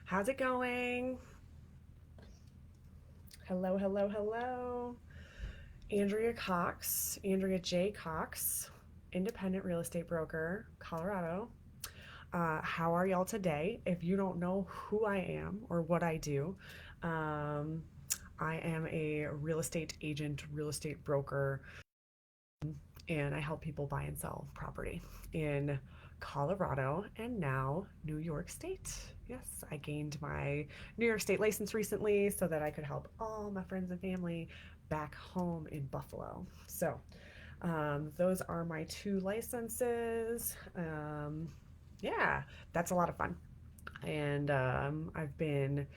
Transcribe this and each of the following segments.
How's it going? Hello, hello, hello. Andrea J. Cox, independent real estate broker, Colorado. How are y'all today? If you don't know who I am or what I do, um, I am a real estate agent, real estate broker, and I help people buy and sell property in Colorado and now New York State. Yes, I gained my New York State license recently so that I could help all my friends and family back home in Buffalo. Those are my two licenses. Yeah, that's a lot of fun. And I've been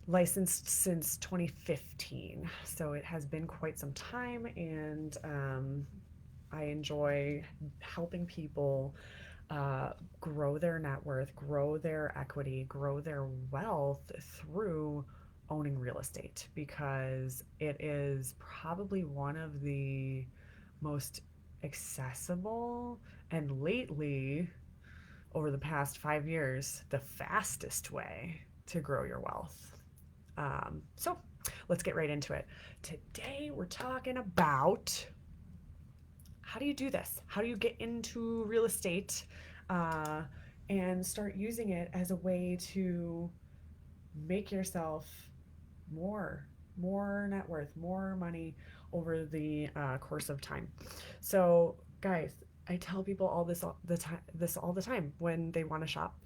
licensed since 2015. So it has been quite some time, and I enjoy helping people grow their net worth, grow their equity, grow their wealth through owning real estate because it is probably one of the most accessible and lately, over the past 5 years, the fastest way to grow your wealth. So let's get right into it. Today we're talking about how do you do this? How do you get into real estate uh, and start using it as a way to make yourself more, more net worth, more money over the course of time? So, guys, I tell people all the time when they want to shop.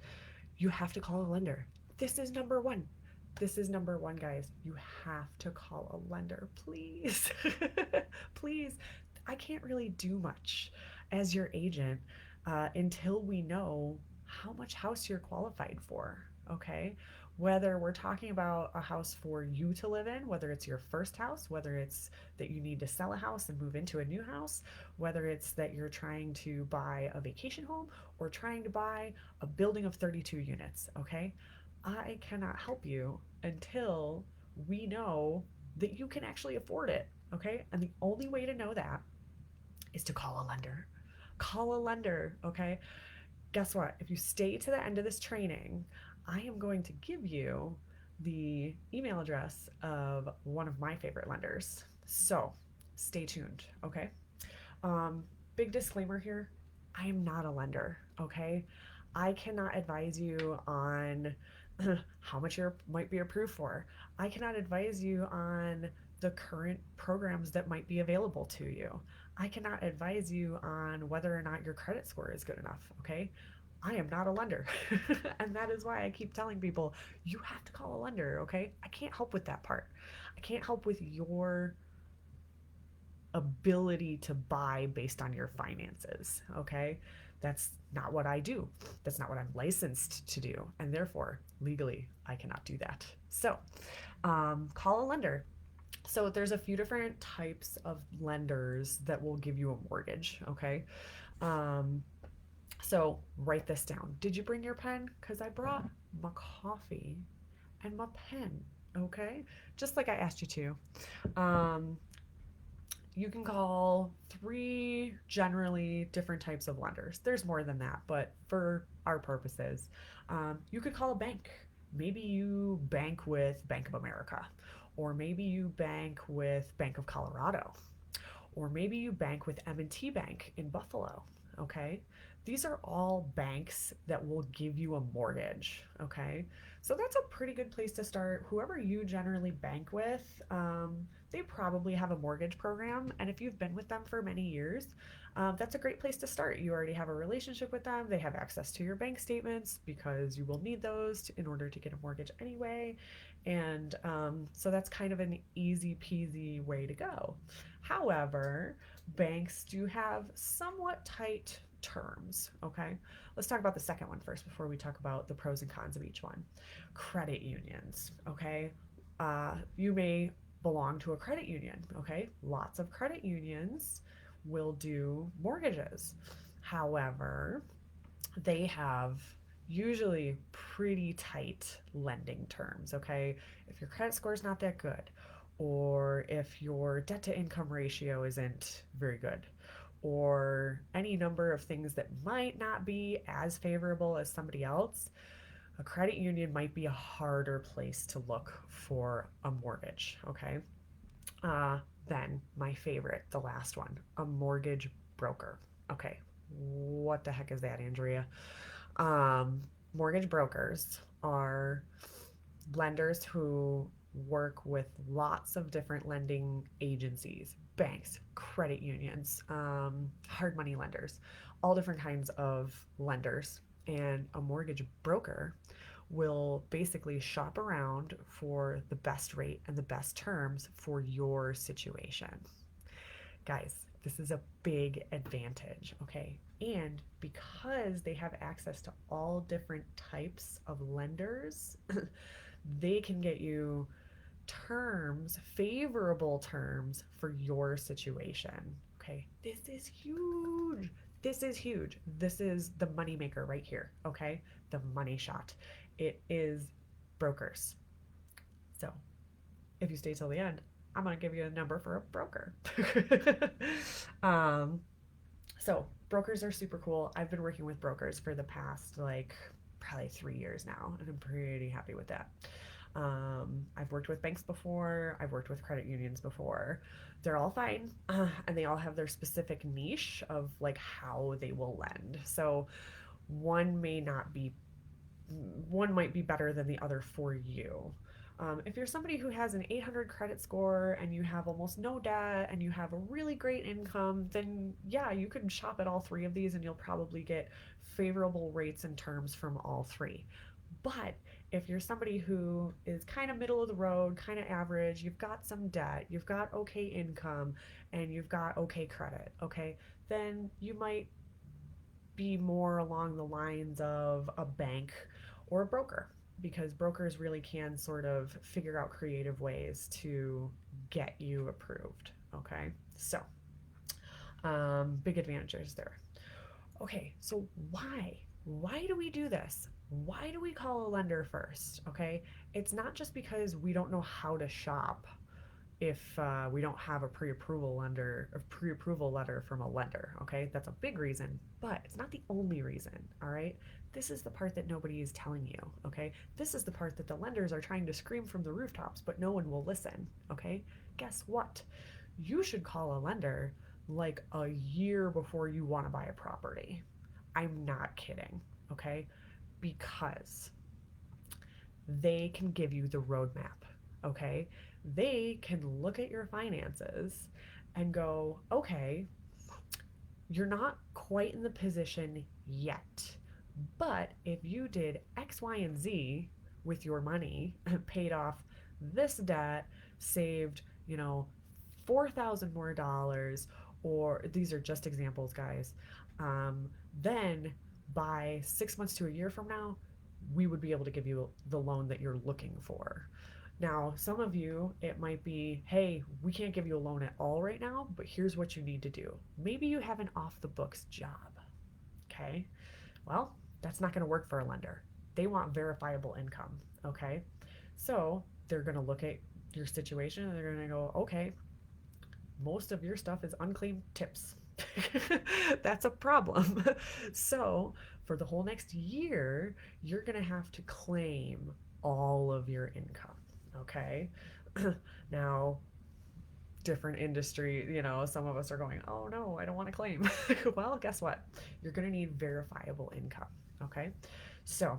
You have to call a lender. This is number one. This is number one, guys. You have to call a lender, please. Please. I can't really do much as your agent until we know how much house you're qualified for. Okay. Whether we're talking about a house for you to live in, whether it's your first house, whether it's that you need to sell a house and move into a new house, whether it's that you're trying to buy a vacation home or trying to buy a building of 32 units, okay? I cannot help you until we know that you can actually afford it, okay? And the only way to know that is to call a lender. Call a lender, okay? Guess what? If you stay to the end of this training, I am going to give you the email address of one of my favorite lenders. So stay tuned, okay? Um, Big disclaimer here, I am not a lender, okay? I cannot advise you on how much you might be approved for. I cannot advise you on the current programs that might be available to you. I cannot advise you on whether or not your credit score is good enough, okay? I am not a lender. And that is why I keep telling people you have to call a lender, okay? I can't help with that part. I can't help with your ability to buy based on your finances, okay? That's not what I do. That's not what I'm licensed to do. And therefore, legally, I cannot do that. So, call a lender. So, there's a few different types of lenders that will give you a mortgage, okay? Um, so, write this down. Did you bring your pen? Because I brought my coffee and my pen, okay? Just like I asked you to. You can call three generally different types of lenders. There's more than that, but for our purposes, you could call a bank. Maybe you bank with Bank of America, or maybe you bank with Bank of Colorado, or maybe you bank with M&T Bank in Buffalo. Okay, these are all banks that will give you a mortgage. Okay, so that's a pretty good place to start. Whoever you generally bank with, they probably have a mortgage program, and if you've been with them for many years, that's a great place to start. You already have a relationship with them. They have access to your bank statements because you will need those in order to get a mortgage anyway. And so that's kind of an easy peasy way to go. However, banks do have somewhat tight terms. Okay, let's talk about the second one first before we talk about the pros and cons of each one. Credit unions. Okay, you may belong to a credit union. Okay, lots of credit unions will do mortgages. However, they have usually pretty tight lending terms, okay? If your credit score is not that good, or if your debt to income ratio isn't very good, or any number of things that might not be as favorable as somebody else, A credit union might be a harder place to look for a mortgage, okay? Uh, then, my favorite, the last one, a mortgage broker. Okay, what the heck is that, Andrea? Um, Mortgage brokers are lenders who work with lots of different lending agencies, banks, credit unions, hard money lenders, all different kinds of lenders. And a mortgage broker will basically shop around for the best rate and the best terms for your situation. Guys, this is a big advantage, okay? And because they have access to all different types of lenders, they can get you terms, favorable terms for your situation. Okay, this is huge. This is huge. This is the moneymaker right here. Okay, the money shot. It is brokers. So if you stay till the end, I'm gonna give you a number for a broker. um, so brokers are super cool. I've been working with brokers for the past like probably 3 years now, and I'm pretty happy with that. I've worked with banks before. I've worked with credit unions before. They're all fine, and they all have their specific niche of like how they will lend. So one may not be one might be better than the other for you. If you're somebody who has an 800 credit score and you have almost no debt and you have a really great income, then yeah, you can shop at all three of these and you'll probably get favorable rates and terms from all three. But if you're somebody who is kind of middle of the road, kind of average, you've got some debt, you've got okay income, and you've got okay credit, okay, then you might be more along the lines of a bank or a broker, because brokers really can sort of figure out creative ways to get you approved. Okay, so big advantages there. Okay, so why? Why do we do this? Why do we call a lender first? Okay, it's not just because we don't know how to shop if we don't have a pre-approval letter from a lender. Okay, that's a big reason, but it's not the only reason. All right, this is the part that nobody is telling you. Okay, this is the part that the lenders are trying to scream from the rooftops, but no one will listen. Okay, guess what? You should call a lender like a year before you want to buy a property. I'm not kidding. Okay, because they can give you the roadmap. Okay, they can look at your finances and go, okay, you're not quite in the position yet, but if you did X, Y, and Z with your money, paid off this debt, saved, 4,000 more dollars, or these are just examples, guys, um, then by 6 months to a year from now, we would be able to give you the loan that you're looking for. Now, some of you, it might be, hey, we can't give you a loan at all right now, but here's what you need to do. Maybe you have an off the books job. Okay. Well, that's not going to work for a lender. They want verifiable income. Okay. So they're going to look at your situation and they're going to go, okay, most of your stuff is unclaimed tips. That's a problem. So for the whole next year, you're going to have to claim all of your income. Okay. Now, different industry, some of us are going, oh no, I don't want to claim. Well, guess what? You're going to need verifiable income. Okay. So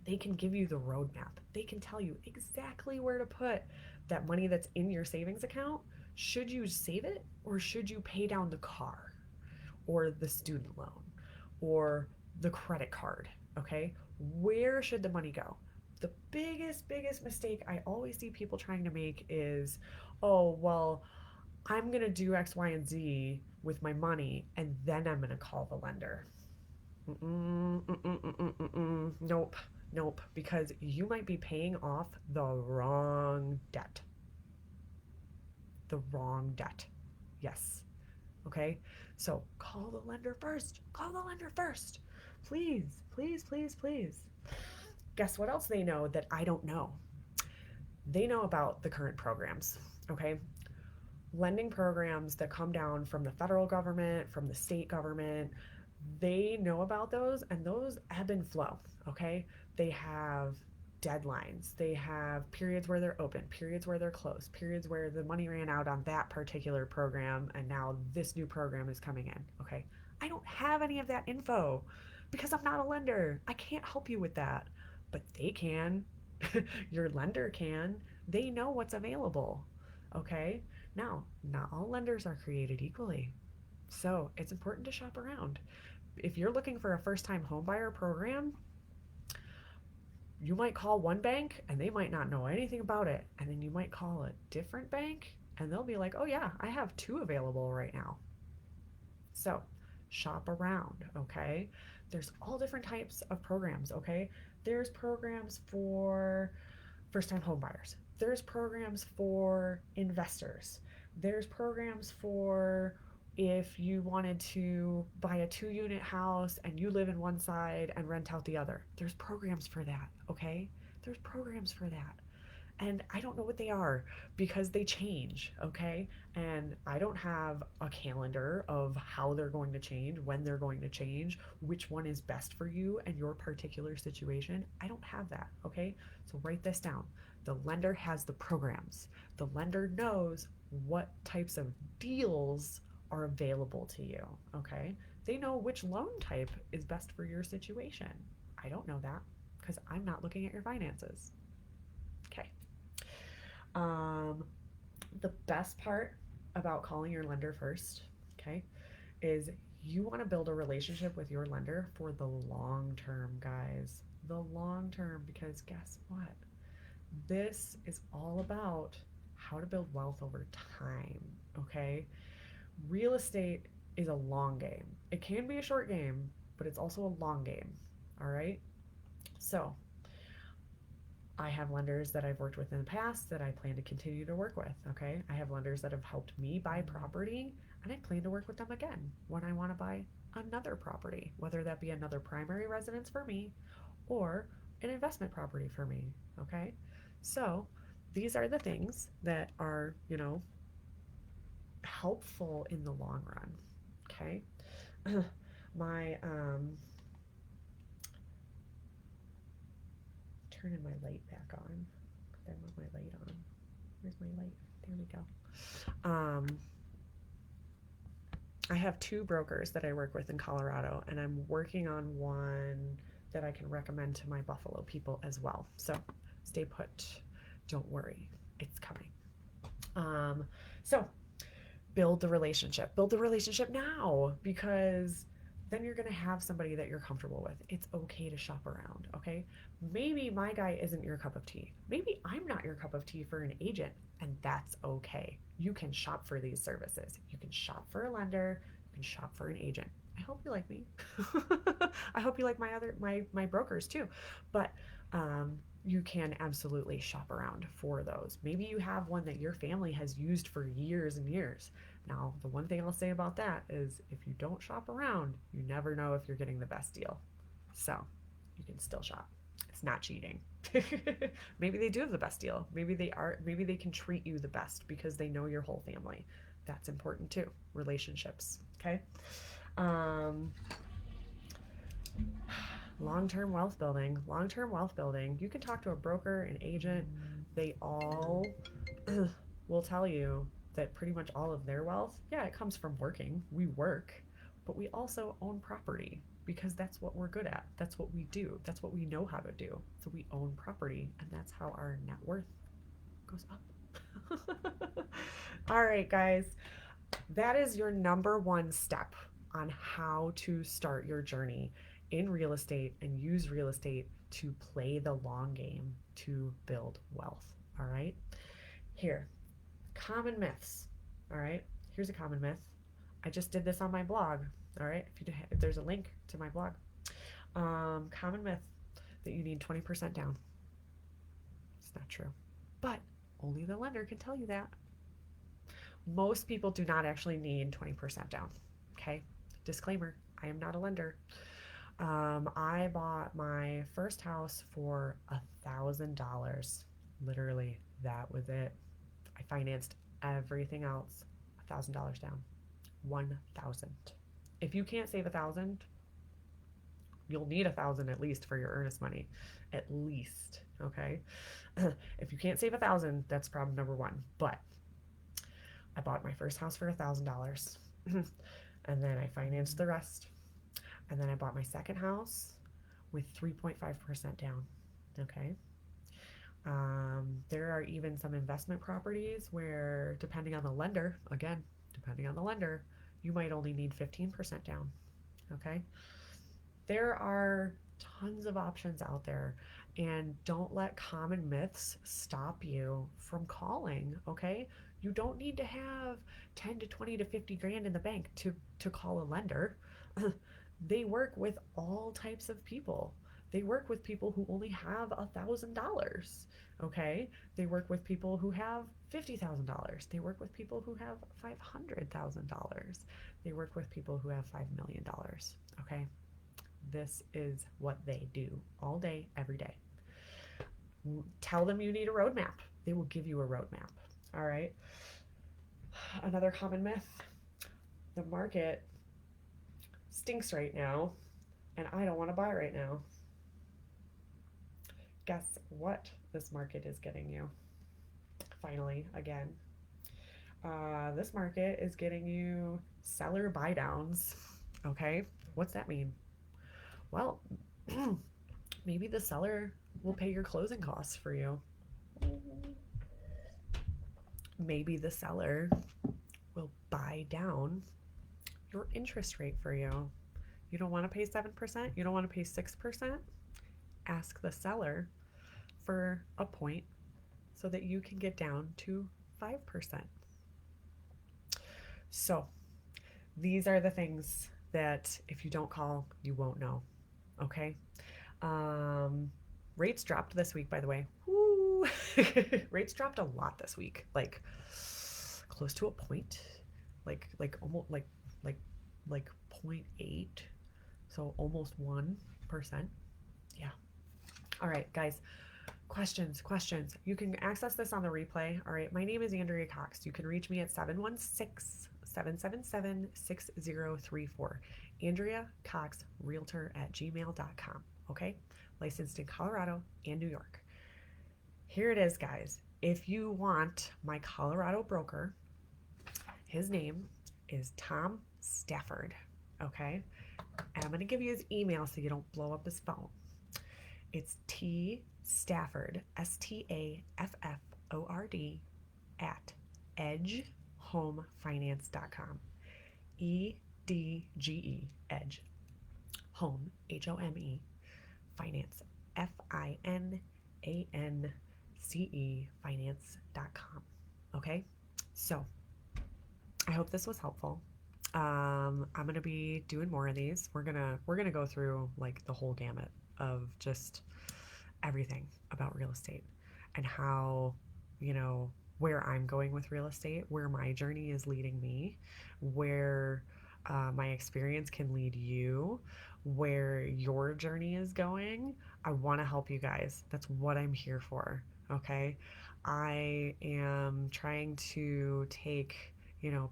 they can give you the roadmap. They can tell you exactly where to put that money that's in your savings account. Should you save it or should you pay down the car or the student loan or the credit card? Okay. Where should the money go? The biggest mistake I always see people trying to make is, oh, well, I'm going to do X, Y, and Z with my money and then I'm going to call the lender. Nope, nope, because you might be paying off the wrong debt. The wrong debt. Yes. Okay? So call the lender first. Call the lender first. Please, please, please, please. Guess what else they know that I don't know? They know about the current programs. Okay? Lending programs that come down from the federal government, from the state government, They know about those, and those ebb and flow. Okay, they have deadlines, they have periods where they're open, periods where they're closed, periods where the money ran out on that particular program and now this new program is coming in. Okay, I don't have any of that info because I'm not a lender. I can't help you with that, but they can. Your lender can. They know what's available. Okay, now not all lenders are created equally, so it's important to shop around. If you're looking for a first time homebuyer program, you might call one bank and they might not know anything about it. And then you might call a different bank and they'll be like, oh, yeah, I have two available right now. So shop around, okay? There's all different types of programs, okay? There's programs for first time homebuyers, there's programs for investors, there's programs for if you wanted to buy a 2 unit house and you live in one side and rent out the other. There's programs for that, okay? There's programs for that. And I don't know what they are because they change, okay? And I don't have a calendar of how they're going to change, when they're going to change, which one is best for you and your particular situation. I don't have that, okay? So write this down. The lender has the programs. The lender knows what types of deals are available to you, okay? They know which loan type is best for your situation. I don't know that because I'm not looking at your finances. Okay. Um, the best part about calling your lender first, okay, is you want to build a relationship with your lender for the long term, guys. The long term, because guess what? This is all about how to build wealth over time, okay? Real estate is a long game. It can be a short game, but it's also a long game, all right? So, I have lenders that I've worked with in the past that I plan to continue to work with. Okay. I have lenders that have helped me buy property, and I plan to work with them again when I want to buy another property, whether that be another primary residence for me or an investment property for me. Okay. So these are the things that are, helpful in the long run. Okay. my, turning my light back on. I want my light on. Where's my light? There we go. I have two brokers that I work with in Colorado, and I'm working on one that I can recommend to my Buffalo people as well. So stay put. Don't worry. It's coming. So build the relationship. Build the relationship now because then you're going to have somebody that you're comfortable with. It's okay to shop around, okay? Maybe my guy isn't your cup of tea. Maybe I'm not your cup of tea for an agent, and that's okay. You can shop for these services. You can shop for a lender, you can shop for an agent. I hope you like me. I hope you like my brokers too. But you can absolutely shop around for those. Maybe you have one that your family has used for years and years. Now, the one thing I'll say about that is if you don't shop around, you never know if you're getting the best deal. So you can still shop. It's not cheating. Maybe they do have the best deal. Maybe they can treat you the best because they know your whole family. That's important too. Relationships. Okay. Um, long-term wealth building. Long-term wealth building. You can talk to a broker, an agent. They all will tell you that pretty much all of their wealth, yeah, it comes from working. We work, but we also own property because that's what we're good at. That's what we do. That's what we know how to do. So we own property, and that's how our net worth goes up. All right, guys. That is your number one step on how to start your journey in real estate and use real estate to play the long game to build wealth. All right. Here, common myths. All right. Here's a common myth. I just did this on my blog. All right. If there's a link to my blog, common myth that you need 20% down. It's not true, but only the lender can tell you that. Most people do not actually need 20% down. Okay. Disclaimer, I am not a lender. I bought my first house for $1,000. Literally, that was it. I financed everything else. $1,000 down. 1,000. If you can't save 1,000, you'll need 1,000 at least for your earnest money, at least. Okay. If you can't save 1,000, that's problem number one. But I bought my first house for $1,000, and then I financed the rest, and then I bought my second house with 3.5% down. Okay. There are even some investment properties where, depending on the lender, again, depending on the lender, you might only need 15% down. Okay. There are tons of options out there, and don't let common myths stop you from calling. Okay. You don't need to have 10 to 20 to 50 grand in the bank to call a lender. They work with all types of people. They work with people who only have $1,000. Okay. They work with people who have $50,000. They work with people who have $500,000. They work with people who have $5 million. Okay. This is what they do all day, every day. Tell them you need a roadmap. They will give you a roadmap. All right. Another common myth: the market stinks right now, and I don't want to buy right now. Guess what this market is getting you? Finally, again, this market is getting you seller buy downs. Okay. What's that mean? Well, maybe the seller will pay your closing costs for you. Maybe the seller will buy down your interest rate for you. You don't want to pay 7%? You don't want to pay 6%? Ask the seller for a point so that you can get down to 5%. So, these are the things that if you don't call, you won't know. Okay? Rates dropped this week, by the way. Woo! Rates dropped a lot this week, like close to a point, like almost like 0.8, so almost 1%. Yeah. All right, guys. Questions. You can access this on the replay. All right. My name is Andrea Cox. You can reach me at 716-777-6034. Andrea Cox Realtor at gmail.com. Okay. Licensed in Colorado and New York. Here it is, guys. If you want my Colorado broker, his name is Tom Stafford. Okay. And I'm going to give you his email so you don't blow up his phone. It's T Stafford, STAFFORD, at edgehomefinance.com. EDGE, Edge. Home, HOME, finance, FINANCE, finance.com. Okay? So, I hope this was helpful. I'm gonna be doing more of these. We're gonna go through like the whole gamut of just everything about real estate and how, where I'm going with real estate, where my journey is leading me, where my experience can lead you, where your journey is going. I want to help you guys. That's what I'm here for. Okay. I am trying to take,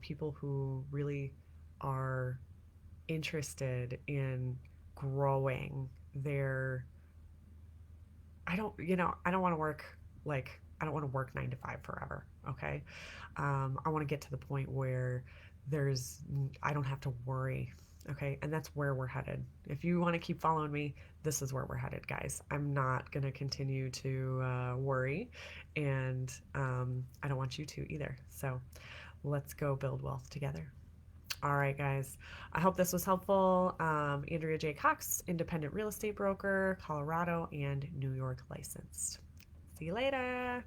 people who really are interested in growing their I don't want to work I don't want to work 9 to 5 forever. Okay. I want to get to the point where I don't have to worry. Okay. And that's where we're headed. If you want to keep following me, this is where we're headed, guys. I'm not going to continue to worry, and I don't want you to either. So let's go build wealth together. All right, guys. I hope this was helpful. Andrea J. Cox, independent real estate broker, Colorado and New York licensed. See you later.